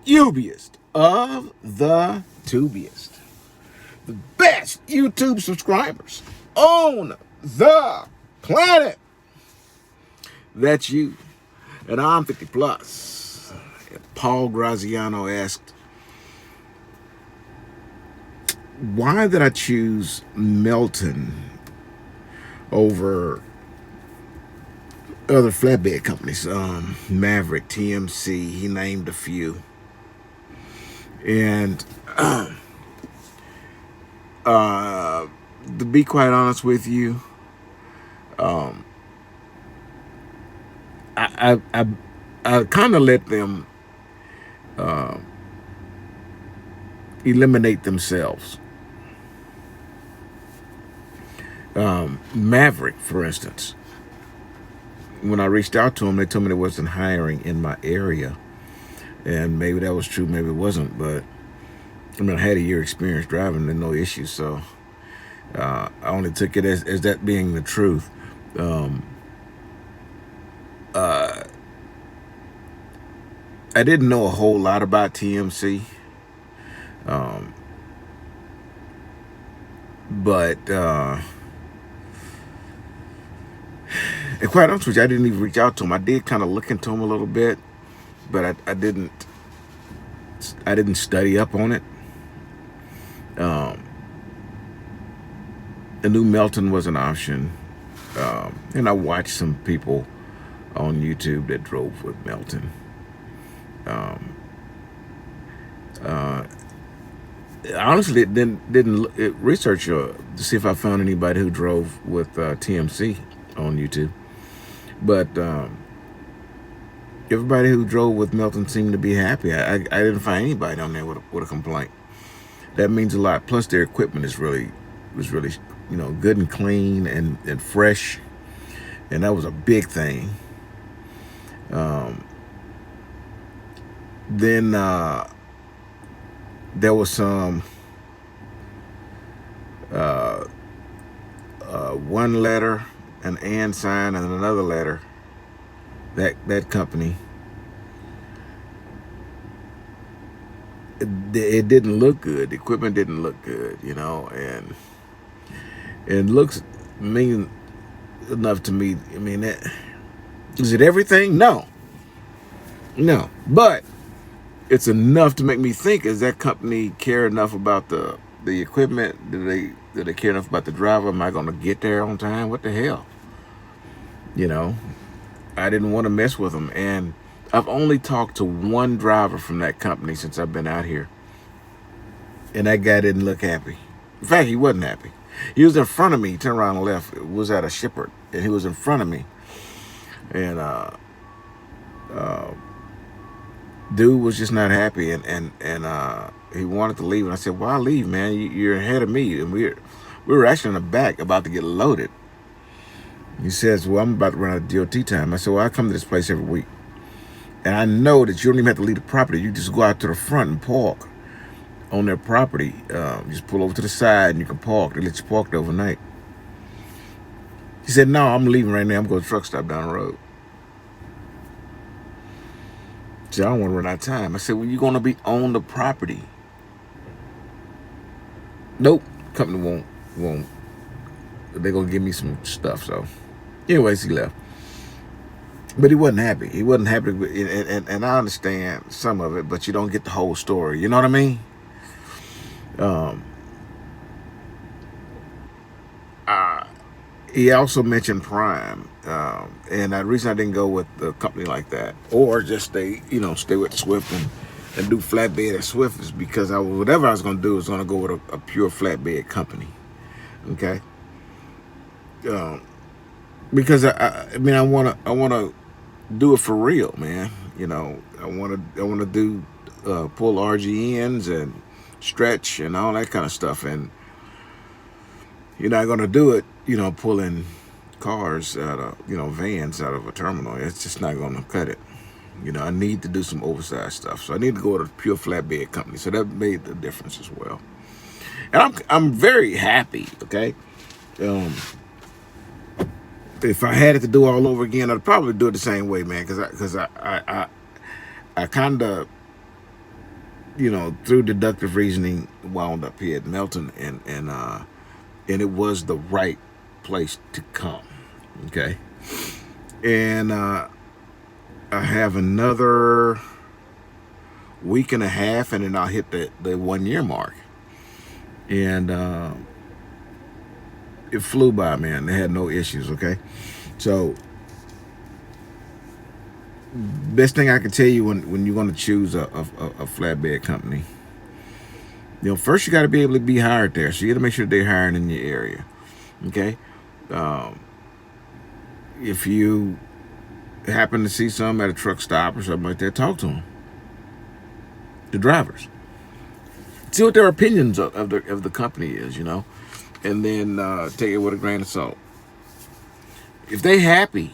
Ubiest of the tubiest. The best YouTube subscribers on the planet. That's you. And I'm 50 plus. Paul Graziano asked, why did I choose Melton over other flatbed companies? Maverick, TMC, he named a few. And to be quite honest with you, I kind of let them eliminate themselves. Maverick, for instance, when I reached out to them, they told me they wasn't hiring in my area. And maybe that was true, maybe it wasn't. But I mean, I had a year experience driving and no issues. So I only took it as that being the truth. I didn't know a whole lot about TMC. But and quite honest with you, I didn't even reach out to him. I did kind of look into him a little bit, but I didn't study up on it. I knew Melton was an option, and I watched some people on YouTube that drove with Melton. Honestly, didn't research to see if I found anybody who drove with TMC on YouTube, but everybody who drove with Melton seemed to be happy. I didn't find anybody on there with a complaint. That means a lot. Plus, their equipment was really good and clean and fresh, and that was a big thing. Then there was some one letter, an and sign, and another letter. That company, it didn't look good. The equipment didn't look good, and it looks mean enough to me. I mean, is it everything? No, but it's enough to make me think: is that company care enough about the equipment? Do they care enough about the driver? Am I going to get there on time? What the hell? I didn't want to mess with them, and I've only talked to one driver from that company since I've been out here, and that guy didn't look happy. In fact, he wasn't happy. He was in front of me. He turned around and left. It was at a shipper, and he was in front of me, and dude was just not happy, and he wanted to leave, and I said, "Why leave, man? You're ahead of me." And we were actually in the back about to get loaded. He says, "Well, I'm about to run out of DOT time." I said, "Well, I come to this place every week, and I know that you don't even have to leave the property. You just go out to the front and park on their property. Just pull over to the side, and you can park. They let you park there overnight." He said, "No, I'm leaving right now. I'm going to truck stop down the road." He said, "I don't want to run out of time." I said, "Well, you're going to be on the property." Nope, company won't. They're going to give me some stuff. So anyways, he left. But he wasn't happy. He wasn't happy. And I understand some of it, but you don't get the whole story. You know what I mean? He also mentioned Prime. And the reason I didn't go with a company like that, or just stay with Swift and do flatbed at Swift, is because whatever I was going to do was going to go with a pure flatbed company. Okay? Because I mean, I want to do it for real, man. I want to do pull RGNs and stretch and all that kind of stuff, and you're not going to do it, pulling cars out of vans out of a terminal. It's just not going to cut it. I need to do some oversized stuff, so I need to go to a pure flatbed company. So that made the difference as well, and I'm very happy. Okay. If I had it to do all over again, I'd probably do it the same way, man. Because I kind of you know, through deductive reasoning, wound up here at Melton, and it was the right place to come. Okay, and I have another week and a half, and then I'll hit the 1 year mark, and it flew by, man. They had no issues. Okay, so best thing I can tell you when you're going to choose a flatbed company, you know, first you got to be able to be hired there. So you got to make sure they're hiring in your area. Okay, um, if you happen to see some at a truck stop or something like that, talk to them, the drivers. See what their opinions of the company is, you know, and then take it with a grain of salt. If they happy,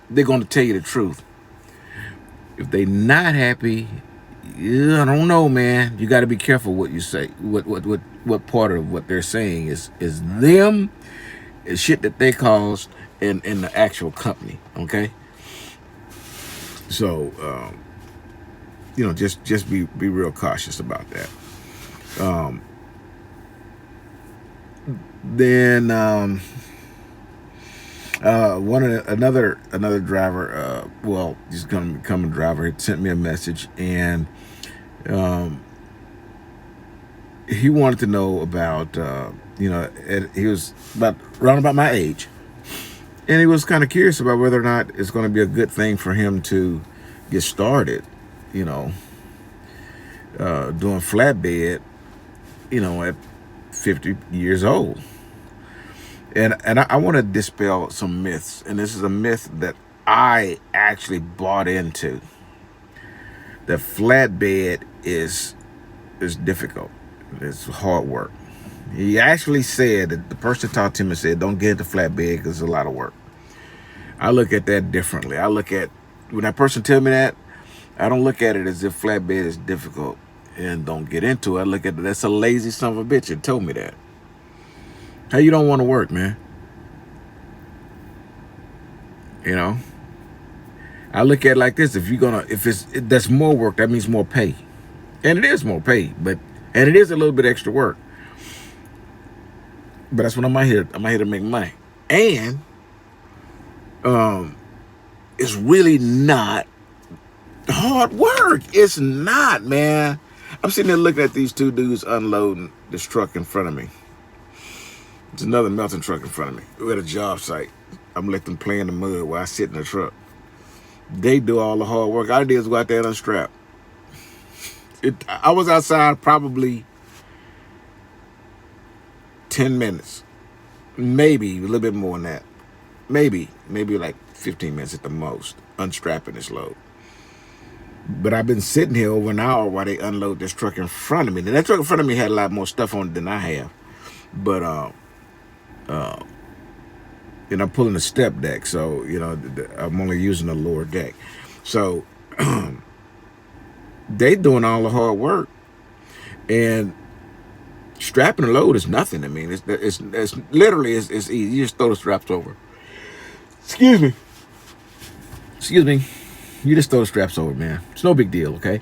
they're going to tell you the truth. If they not happy, yeah, I don't know, man. You got to be careful what you say. What part of what they're saying is them, is shit that they caused in the actual company. Okay, so you know, just be real cautious about that. Then another driver, well, he's gonna become a driver. He sent me a message, and he wanted to know about you know, he was around about my age, and he was kind of curious about whether or not it's going to be a good thing for him to get started, you know, doing flatbed, you know, at 50 years old. And I want to dispel some myths, and this is a myth that I actually bought into. That flatbed is difficult. It's hard work. He actually said that the person talked to him and said, "Don't get into flatbed because it's a lot of work." I look at that differently. I look at, when that person tell me that, I don't look at it as if flatbed is difficult and don't get into it. I look at it, that's a lazy son of a bitch that told me that. How you don't want to work, man? You know, I look at it like this: if that's more work, that means more pay, and it is more pay, and it is a little bit extra work. But that's what I'm out here. I'm out here to make money, and it's really not hard work. It's not, man. I'm sitting there looking at these two dudes unloading this truck in front of me. It's another Melton truck in front of me. We're at a job site. I'm gonna let them play in the mud while I sit in the truck. They do all the hard work. All I did is go out there and unstrap. I was outside probably 10 minutes. Maybe a little bit more than that. Maybe like 15 minutes at the most, unstrapping this load. But I've been sitting here over an hour while they unload this truck in front of me. And that truck in front of me had a lot more stuff on it than I have. But and I'm pulling a step deck, so you know I'm only using the lower deck. So they doing all the hard work, and strapping the load is nothing. I mean, it's literally it's easy. You just throw the straps over. Excuse me. You just throw the straps over, man. It's no big deal, okay?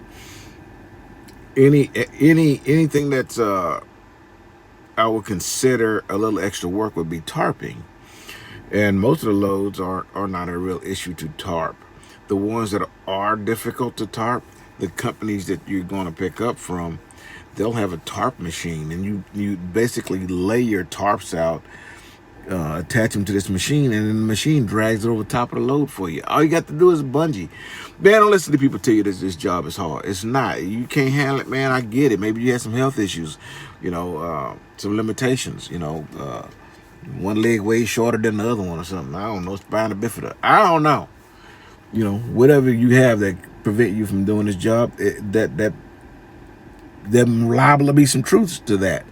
Anything that's I would consider a little extra work would be tarping. And most of the loads are not a real issue to tarp. The ones that are difficult to tarp, the companies that you're going to pick up from, they'll have a tarp machine, and you basically lay your tarps out, attach them to this machine, and then the machine drags it over the top of the load for you. All you got to do is bungee. Man, don't listen to people tell you that this job is hard. It's not. You can't handle it, man. I get it. Maybe you had some health issues, you know, some limitations, you know, one leg way shorter than the other one or something. I don't know. Spina bifida. I don't know. You know, whatever you have that prevent you from doing this job, there liable to be some truths to that.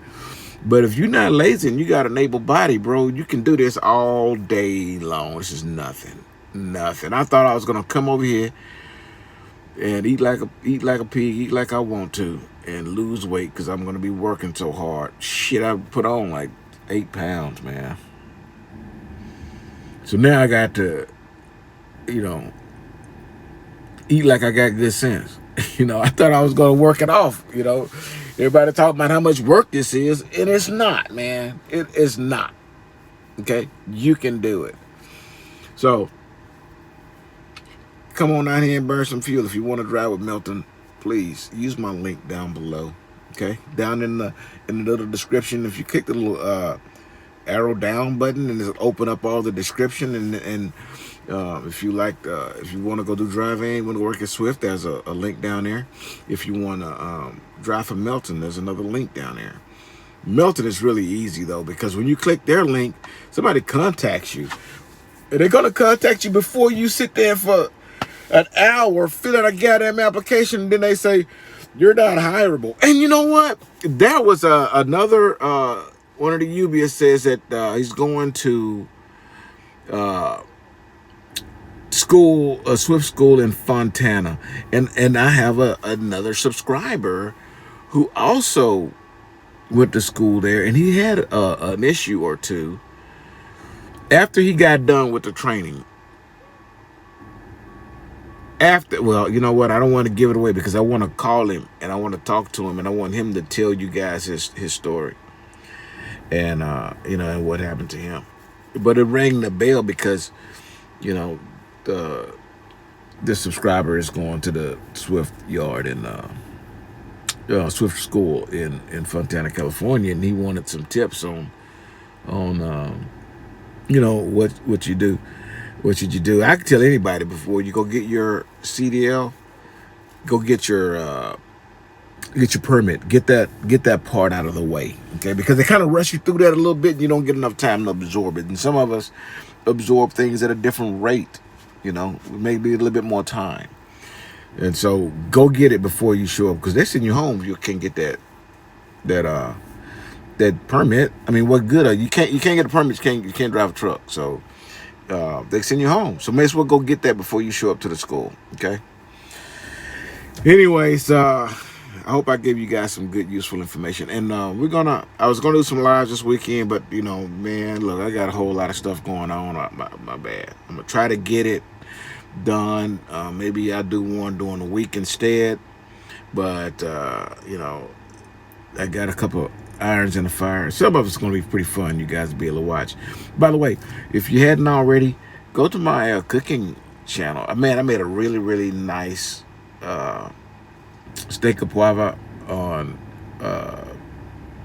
But if you're not lazy and you got an able body, bro, you can do this all day long. This is nothing. I thought I was gonna come over here and eat like a pig, eat like I want to, and lose weight because I'm gonna be working so hard. Shit, I put on like 8 pounds, man. So now I got to, you know, eat like I got good sense. You know, I thought I was going to work it off. You know, everybody talking about how much work this is, and it's not, man. It is not. Okay, you can do it. So come on out here and burn some fuel. If you want to drive with Melton, please use my link down below. Okay, down in the little description. If you click the little arrow down button, and it'll open up all the description. And if you like, if you want to go do driving, want to work at Swift, there's a link down there. If you want to drive for Melton, there's another link down there. Melton is really easy though, because when you click their link, somebody contacts you. And they're gonna contact you before you sit there for an hour, fill out a goddamn application, and then they say you're not hireable. And you know what? That was another one of the UBS says that he's going to school, a Swift school in Fontana, and I have another subscriber who also went to school there, and he had an issue or two after he got done with the training. Well, you know what? I don't want to give it away because I want to call him and I want to talk to him and I want him to tell you guys his story and you know, and what happened to him. But it rang the bell because, you know, the subscriber is going to the Swift yard in Swift school in Fontana, California, and he wanted some tips on you know, what you do. What should you do? I can tell anybody before you go get your CDL, go get your permit. Get that part out of the way, okay? Because they kind of rush you through that a little bit, and you don't get enough time to absorb it. And some of us absorb things at a different rate, you know, maybe a little bit more time. And so go get it before you show up, because they send you home if you can't get that permit. I mean, what good are you? Can't get a permit. You can't drive a truck. So they send you home. So may as well go get that before you show up to the school. Okay. Anyways, I hope I gave you guys some good, useful information. And I was gonna do some lives this weekend, but you know, man, look, I got a whole lot of stuff going on. My bad. I'm gonna try to get it done. Maybe I'll do one during the week instead. But you know, I got a couple irons in the fire. Some of it's going to be pretty fun. You guys will be able to watch. By the way, if you hadn't already, go to my cooking channel. Man, I made a really, really nice steak of poivre on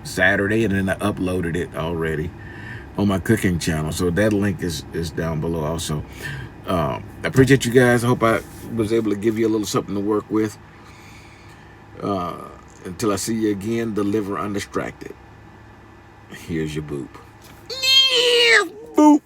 Saturday, and then I uploaded it already on my cooking channel. So that link is down below also. I appreciate you guys. I hope I was able to give you a little something to work with. Until I see you again, deliver undistracted. Here's your boop. Yeah, boop.